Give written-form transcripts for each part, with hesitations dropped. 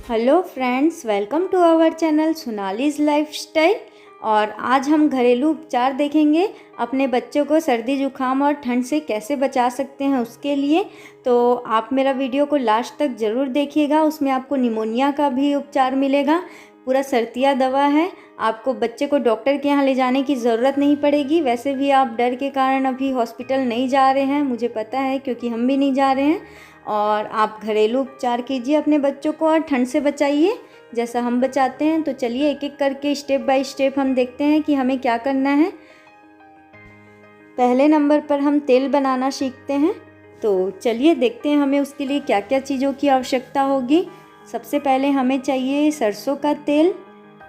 Hello friends, welcome to our channel Sonali's lifestyle. और आज हम घरेलू उपचार देखेंगे अपने बच्चों को सर्दी जुकाम और ठंड से कैसे बचा सकते हैं उसके लिए। तो आप मेरा वीडियो को लास्ट तक ज़रूर देखिएगा, उसमें आपको निमोनिया का भी उपचार मिलेगा। पूरा सर्तिया दवा है, आपको बच्चे को डॉक्टर के यहाँ ले जाने की ज़रूरत नहीं पड़ेगी। वैसे भी आप डर के कारण अभी हॉस्पिटल नहीं जा रहे हैं, मुझे पता है, क्योंकि हम भी नहीं जा रहे हैं। और आप घरेलू उपचार कीजिए अपने बच्चों को और ठंड से बचाइए जैसा हम बचाते हैं। तो चलिए एक एक करके स्टेप बाय स्टेप हम देखते हैं कि हमें क्या करना है। पहले नंबर पर हम तेल बनाना सीखते हैं। तो चलिए देखते हैं हमें उसके लिए क्या क्या चीज़ों की आवश्यकता होगी। सबसे पहले हमें चाहिए सरसों का तेल,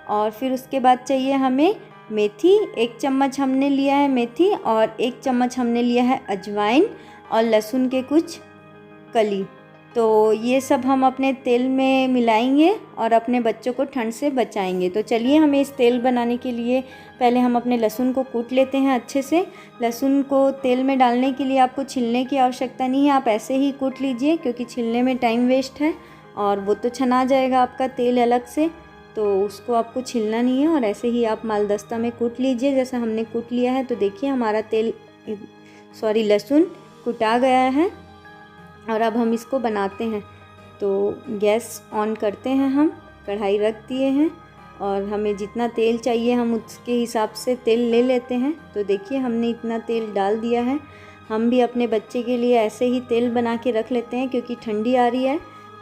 और फिर उसके बाद चाहिए हमें मेथी। 1 चम्मच हमने लिया है मेथी, और 1 चम्मच हमने लिया है अजवाइन, और लहसुन के कुछ कली। तो ये सब हम अपने तेल में मिलाएंगे और अपने बच्चों को ठंड से बचाएंगे। तो चलिए हमें इस तेल बनाने के लिए पहले हम अपने लहसुन को कूट लेते हैं अच्छे से। लहसुन को तेल में डालने के लिए आपको छीलने की आवश्यकता नहीं है, आप ऐसे ही कूट लीजिए, क्योंकि छीलने में टाइम वेस्ट है और वो तो छना जाएगा आपका तेल अलग से। तो उसको आपको छीलना नहीं है, और ऐसे ही आप मालदस्ता में कूट लीजिए जैसा हमने कूट लिया है। तो देखिए हमारा लहसुन कुटा गया है, और अब हम इसको बनाते हैं। तो गैस ऑन करते हैं, हम कढ़ाई रख दिए हैं, और हमें जितना तेल चाहिए हम उसके हिसाब से तेल ले लेते हैं। तो देखिए हमने इतना तेल डाल दिया है। हम भी अपने बच्चे के लिए ऐसे ही तेल बना के रख लेते हैं, क्योंकि ठंडी आ रही है।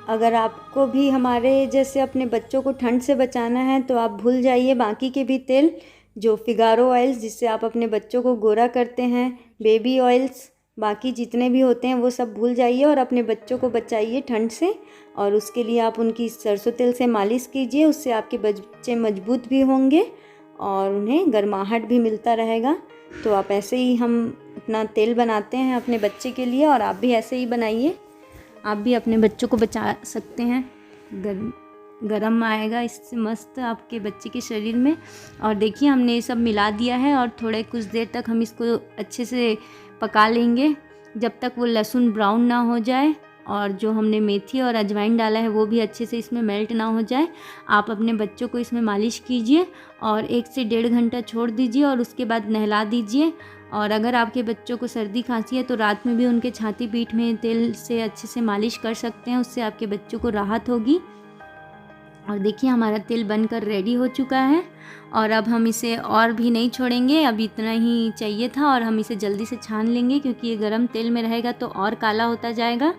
अगर आपको भी हमारे जैसे अपने बच्चों को ठंड से बचाना है तो आप भूल जाइए बाकी के भी तेल, जो फिगारो ऑयल्स जिससे आप अपने बच्चों को गोरा करते हैं, बेबी ऑयल्स, बाकी जितने भी होते हैं वो सब भूल जाइए और अपने बच्चों को बचाइए ठंड से। और उसके लिए आप उनकी सरसों तेल से मालिश कीजिए, उससे आपके बच्चे मजबूत भी होंगे और उन्हें गर्माहट भी मिलता रहेगा। तो आप ऐसे ही हम अपना तेल बनाते हैं अपने बच्चे के लिए, और आप भी ऐसे ही बनाइए। आप भी अपने बच्चों को बचा सकते हैं, गरम आएगा इससे मस्त आपके बच्चे के शरीर में। और देखिए हमने ये सब मिला दिया है, और थोड़े कुछ देर तक हम इसको अच्छे से पका लेंगे जब तक वो लहसुन ब्राउन ना हो जाए, और जो हमने मेथी और अजवाइन डाला है वो भी अच्छे से इसमें मेल्ट ना हो जाए। आप अपने बच्चों को इसमें मालिश कीजिए और 1 से 1.5 घंटा छोड़ दीजिए, और उसके बाद नहला दीजिए। और अगर आपके बच्चों को सर्दी खांसी है तो रात में भी उनके छाती पीठ में तेल से अच्छे से मालिश कर सकते हैं, उससे आपके बच्चों को राहत होगी। और देखिए हमारा तेल बनकर रेडी हो चुका है, और अब हम इसे और भी नहीं छोड़ेंगे, अब इतना ही चाहिए था। और हम इसे जल्दी से छान लेंगे, क्योंकि ये गरम तेल में रहेगा तो और काला होता जाएगा,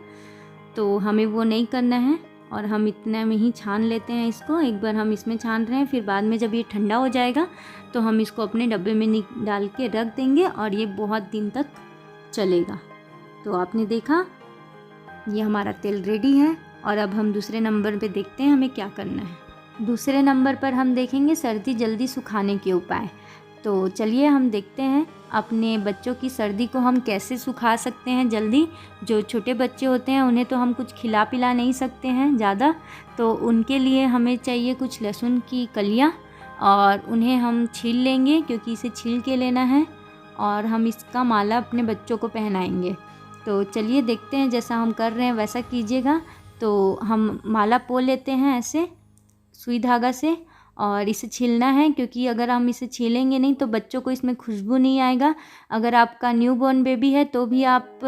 तो हमें वो नहीं करना है। और हम इतने में ही छान लेते हैं इसको। एक बार हम इसमें छान रहे हैं, फिर बाद में जब ये ठंडा हो जाएगा तो हम इसको अपने डब्बे में डाल के रख देंगे, और ये बहुत दिन तक चलेगा। तो आपने देखा ये हमारा तेल रेडी है। और अब हम दूसरे नंबर पे देखते हैं हमें क्या करना है। दूसरे नंबर पर हम देखेंगे सर्दी जल्दी सुखाने के उपाय। तो चलिए हम देखते हैं अपने बच्चों की सर्दी को हम कैसे सुखा सकते हैं जल्दी। जो छोटे बच्चे होते हैं उन्हें तो हम कुछ खिला पिला नहीं सकते हैं ज़्यादा, तो उनके लिए हमें चाहिए कुछ लहसुन की कलियाँ, और उन्हें हम छील लेंगे, क्योंकि इसे छील के लेना है, और हम इसका माला अपने बच्चों को पहनाएंगे। तो चलिए देखते हैं, जैसा हम कर रहे हैं वैसा कीजिएगा। तो हम माला पो लेते हैं ऐसे सुई धागा से, और इसे छीलना है, क्योंकि अगर हम इसे छीलेंगे नहीं तो बच्चों को इसमें खुशबू नहीं आएगा। अगर आपका न्यूबॉर्न बेबी है तो भी आप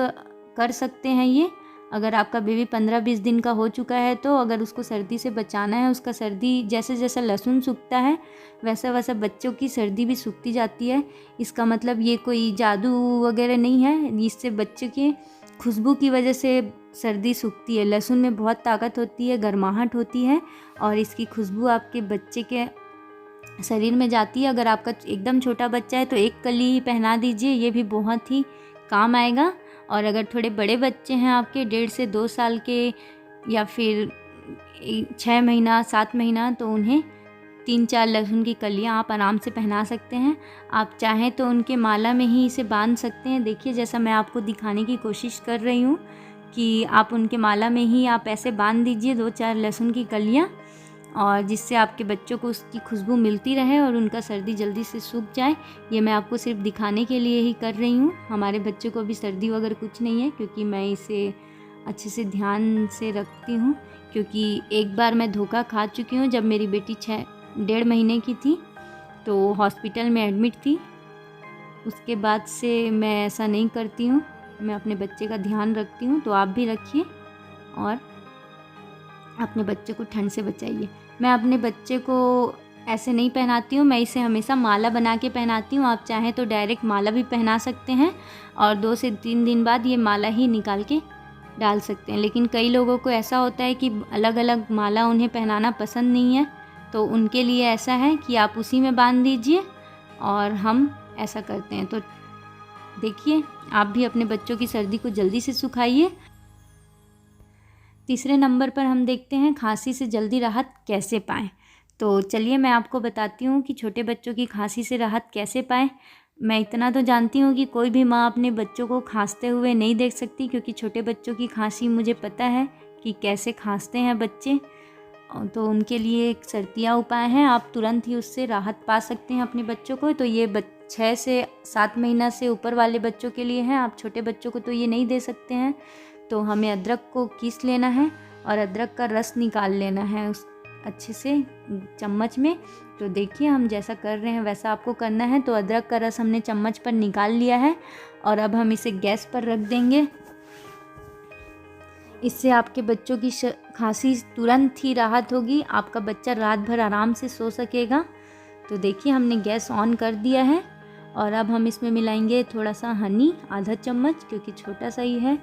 कर सकते हैं ये। अगर आपका बेबी 15-20 दिन का हो चुका है तो अगर उसको सर्दी से बचाना है, उसका सर्दी जैसे जैसा लहसुन सूखता है वैसा वैसा बच्चों की सर्दी भी सूखती जाती है। इसका मतलब ये कोई जादू वगैरह नहीं है, इससे बच्चे की खुशबू की वजह से सर्दी सूखती है। लहसुन में बहुत ताकत होती है, गर्माहट होती है, और इसकी खुशबू आपके बच्चे के शरीर में जाती है। अगर आपका एकदम छोटा बच्चा है तो 1 कली ही पहना दीजिए, ये भी बहुत ही काम आएगा। और अगर थोड़े बड़े बच्चे हैं आपके 1.5 से 2 साल के, या फिर 6 महीना 7 महीना, तो उन्हें 3-4 लहसुन की कलियाँ आप आराम से पहना सकते हैं। आप चाहें तो उनके माला में ही इसे बांध सकते हैं। देखिए जैसा मैं आपको दिखाने की कोशिश कर रही हूँ कि आप उनके माला में ही आप ऐसे बांध दीजिए 2-4 लहसुन की कलियाँ, और जिससे आपके बच्चों को उसकी खुशबू मिलती रहे और उनका सर्दी जल्दी से सूख जाए। ये मैं आपको सिर्फ दिखाने के लिए ही कर रही हूँ। हमारे बच्चों को अभी सर्दी वगैरह कुछ नहीं है, क्योंकि मैं इसे अच्छे से ध्यान से रखती हूँ। क्योंकि एक बार मैं धोखा खा चुकी हूँ, जब मेरी बेटी 1.5 महीने की थी तो हॉस्पिटल में एडमिट थी। उसके बाद से मैं ऐसा नहीं करती हूँ, मैं अपने बच्चे का ध्यान रखती हूँ। तो आप भी रखिए और अपने बच्चे को ठंड से बचाइए। मैं अपने बच्चे को ऐसे नहीं पहनाती हूँ, मैं इसे हमेशा माला बना के पहनाती हूँ। आप चाहें तो डायरेक्ट माला भी पहना सकते हैं और 2 से 3 दिन बाद ये माला ही निकाल के डाल सकते हैं। लेकिन कई लोगों को ऐसा होता है कि अलग अलग माला उन्हें पहनाना पसंद नहीं है, तो उनके लिए ऐसा है कि आप उसी में बांध दीजिए और हम ऐसा करते हैं। तो देखिए, आप भी अपने बच्चों की सर्दी को जल्दी से सुखाइए। तीसरे नंबर पर हम देखते हैं खांसी से जल्दी राहत कैसे पाएँ। तो चलिए मैं आपको बताती हूँ कि छोटे बच्चों की खांसी से राहत कैसे पाएँ। मैं इतना तो जानती हूँ कि कोई भी माँ अपने बच्चों को खांसते हुए नहीं देख सकती, क्योंकि छोटे बच्चों की खांसी मुझे पता है कि कैसे खांसते हैं बच्चे। तो उनके लिए एक सर्तिया उपाय हैं, आप तुरंत ही उससे राहत पा सकते हैं अपने बच्चों को। तो ये 6 से 7 महीना से ऊपर वाले बच्चों के लिए हैं, आप छोटे बच्चों को तो ये नहीं दे सकते हैं। तो हमें अदरक को पीस लेना है और अदरक का रस निकाल लेना है उस अच्छे से चम्मच में। तो देखिए, हम जैसा कर रहे हैं वैसा आपको करना है। तो अदरक का रस हमने चम्मच पर निकाल लिया है और अब हम इसे गैस पर रख देंगे। इससे आपके बच्चों की खांसी तुरंत ही राहत होगी, आपका बच्चा रात भर आराम से सो सकेगा। तो देखिए, हमने गैस ऑन कर दिया है और अब हम इसमें मिलाएंगे थोड़ा सा हनी, आधा चम्मच, क्योंकि छोटा सा ही है।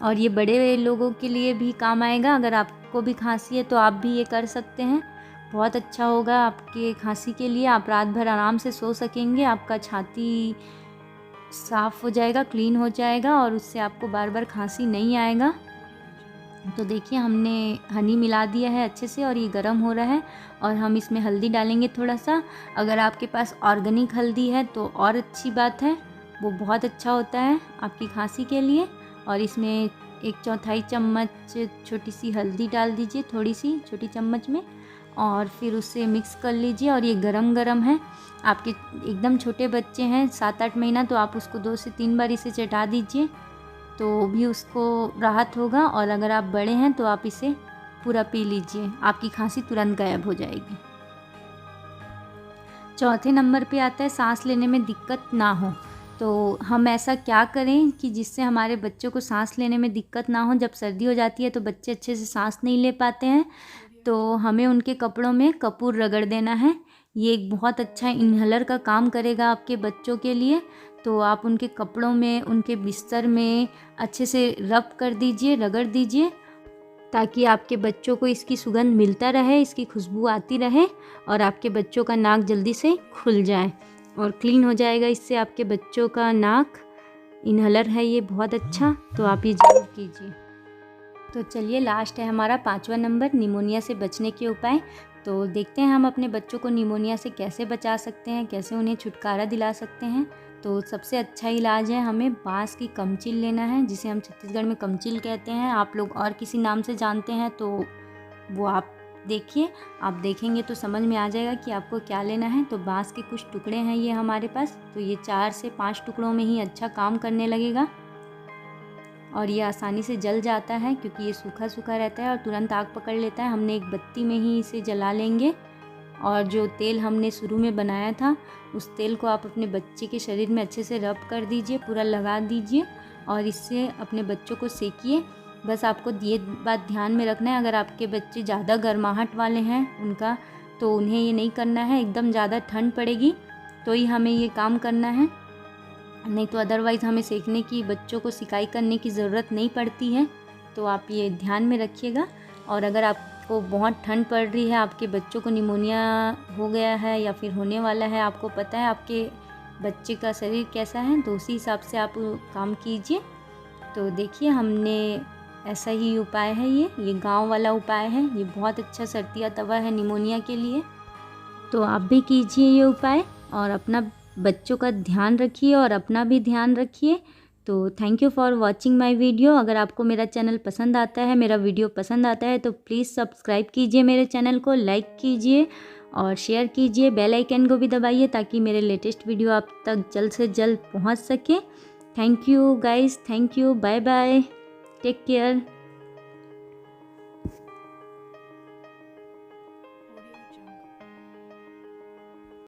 और ये बड़े लोगों के लिए भी काम आएगा। अगर आपको भी खांसी है तो आप भी ये कर सकते हैं, बहुत अच्छा होगा आपके खांसी के लिए। आप रात भर आराम से सो सकेंगे, आपका छाती साफ़ हो जाएगा, क्लीन हो जाएगा और उससे आपको बार बार खांसी नहीं आएगा। तो देखिए, हमने हनी मिला दिया है अच्छे से और ये गर्म हो रहा है। और हम इसमें हल्दी डालेंगे थोड़ा सा। अगर आपके पास ऑर्गेनिक हल्दी है तो और अच्छी बात है, वो बहुत अच्छा होता है आपकी खांसी के लिए। और इसमें 1/4 चम्मच छोटी सी हल्दी डाल दीजिए, थोड़ी सी छोटी चम्मच में, और फिर उससे मिक्स कर लीजिए। और ये गरम गरम है, आपके एकदम छोटे बच्चे हैं 7-8 महीना, तो आप उसको 2 से 3 बार इसे चटा दीजिए, तो भी उसको राहत होगा। और अगर आप बड़े हैं तो आप इसे पूरा पी लीजिए, आपकी खांसी तुरंत गायब हो जाएगी। चौथे नंबर पे आता है सांस लेने में दिक्कत ना हो। तो हम ऐसा क्या करें कि जिससे हमारे बच्चों को सांस लेने में दिक्कत ना हो। जब सर्दी हो जाती है तो बच्चे अच्छे से सांस नहीं ले पाते हैं, तो हमें उनके कपड़ों में कपूर रगड़ देना है। ये एक बहुत अच्छा इन्हेलर का काम करेगा आपके बच्चों के लिए। तो आप उनके कपड़ों में, उनके बिस्तर में अच्छे से रब कर दीजिए, रगड़ दीजिए, ताकि आपके बच्चों को इसकी सुगंध मिलता रहे, इसकी खुशबू आती रहे और आपके बच्चों का नाक जल्दी से खुल जाए और क्लीन हो जाएगा इससे आपके बच्चों का नाक। इन्हेलर है ये बहुत अच्छा, तो आप ये ज़रूर कीजिए। तो चलिए, लास्ट है हमारा 5वां नंबर, निमोनिया से बचने के उपाय। तो देखते हैं हम अपने बच्चों को निमोनिया से कैसे बचा सकते हैं, कैसे उन्हें छुटकारा दिला सकते हैं। तो सबसे अच्छा इलाज है, हमें बांस की कमचील लेना है, जिसे हम छत्तीसगढ़ में कमचील कहते हैं। आप लोग और किसी नाम से जानते हैं तो वो आप देखिए, आप देखेंगे तो समझ में आ जाएगा कि आपको क्या लेना है। तो बांस के कुछ टुकड़े हैं ये हमारे पास, तो ये 4 से 5 टुकड़ों में ही अच्छा काम करने लगेगा और ये आसानी से जल जाता है, क्योंकि ये सूखा सूखा रहता है और तुरंत आग पकड़ लेता है। हमने एक बत्ती में ही इसे जला लेंगे और जो तेल हमने शुरू में बनाया था, उस तेल को आप अपने बच्चे के शरीर में अच्छे से रब कर दीजिए, पूरा लगा दीजिए और इससे अपने बच्चों को सेकिए। बस आपको ये बात ध्यान में रखना है, अगर आपके बच्चे ज़्यादा गर्माहट वाले हैं उनका, तो उन्हें ये नहीं करना है। एकदम ज़्यादा ठंड पड़ेगी तो ही हमें ये काम करना है, नहीं तो अदरवाइज़ हमें सेकने की, बच्चों को सिकाई करने की ज़रूरत नहीं पड़ती है। तो आप ये ध्यान में रखिएगा। और अगर आपको बहुत ठंड पड़ रही है, आपके बच्चों को निमोनिया हो गया है या फिर होने वाला है, आपको पता है आपके बच्चे का शरीर कैसा है, तो उसी हिसाब से आप काम कीजिए। तो देखिए, हमने ऐसा ही उपाय है, ये गांव वाला उपाय है, ये बहुत अच्छा सर्दिया तवा है निमोनिया के लिए। तो आप भी कीजिए ये उपाय और अपना बच्चों का ध्यान रखिए और अपना भी ध्यान रखिए। तो thank you for watching my video. अगर आपको मेरा चैनल पसंद आता है, मेरा वीडियो पसंद आता है तो प्लीज़ सब्सक्राइब कीजिए मेरे चैनल को, लाइक कीजिए और शेयर कीजिए। बेल आइकन को भी दबाइए ताकि मेरे लेटेस्ट वीडियो आप तक जल्द से जल्द पहुंच सके। Thank you guys, thank you, bye bye, take care.